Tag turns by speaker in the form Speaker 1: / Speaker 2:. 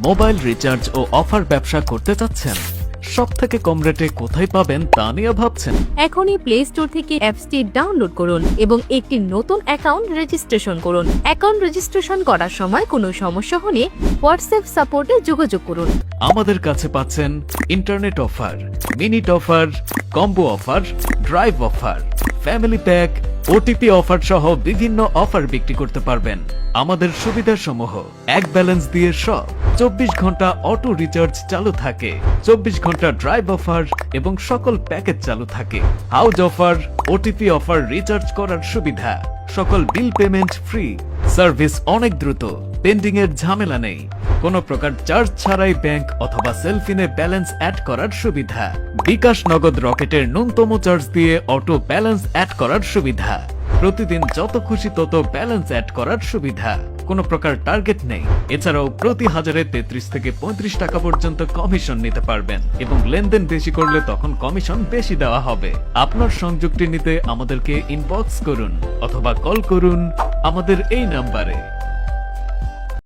Speaker 1: Mobile recharge ও offer ব্যবসা করতে চাচ্ছেন? সবথেকে কম রেটে কোথায় পাবেন তা নিয়ে ভাবছেন?
Speaker 2: এখনই প্লে স্টোর থেকে অ্যাপসটি ডাউনলোড করুন এবং একটি নতুন অ্যাকাউন্ট রেজিস্ট্রেশন করুন। অ্যাকাউন্ট রেজিস্ট্রেশন করার সময় কোনো সমস্যা হলে হোয়াটসঅ্যাপ সাপোর্টে যোগাযোগ করুন।
Speaker 1: আমাদের কাছে পাচ্ছেন internet offer, minute offer, combo offer, drive offer, family pack, OTP offer সহ বিভিন্ন অফার বিক্রি করতে পারবেন। আমাদের সুবিধাসমূহ: এক ব্যালেন্স দিয়ে সব, 24 ঘন্টা অটো রিচার্জ চালু থাকে, 24 ঘন্টা ড্রাইভ অফার এবং সকল প্যাকেজ চালু থাকে, house offer, OTP offer recharge করার সুবিধা, সকল বিল পেমেন্ট ফ্রি, সার্ভিস অনেক দ্রুত, পেন্ডিং এর ঝামেলা নেই, কোনো প্রকার চার্জ ছাড়াই ব্যাংক অথবা সেলফিনে ব্যালেন্স অ্যাড করার সুবিধা, বিকাশ নগদ রকেটের ন্যূনতম চার্জ দিয়ে অটো ব্যালেন্স অ্যাড করার সুবিধা, প্রতিদিন যত খুশি তত ব্যালেন্স অ্যাড করার সুবিধা, কোনো প্রকার টার্গেট নেই। এছাড়াও প্রতি হাজারে 33 থেকে 35 টাকা পর্যন্ত কমিশন নিতে পারবেন এবং লেনদেন বেশি করলে তখন কমিশন বেশি দেওয়া হবে। আপনার সংযোগটি নিতে আমাদেরকে ইনবক্স করুন অথবা কল করুন আমাদের এই নাম্বারে।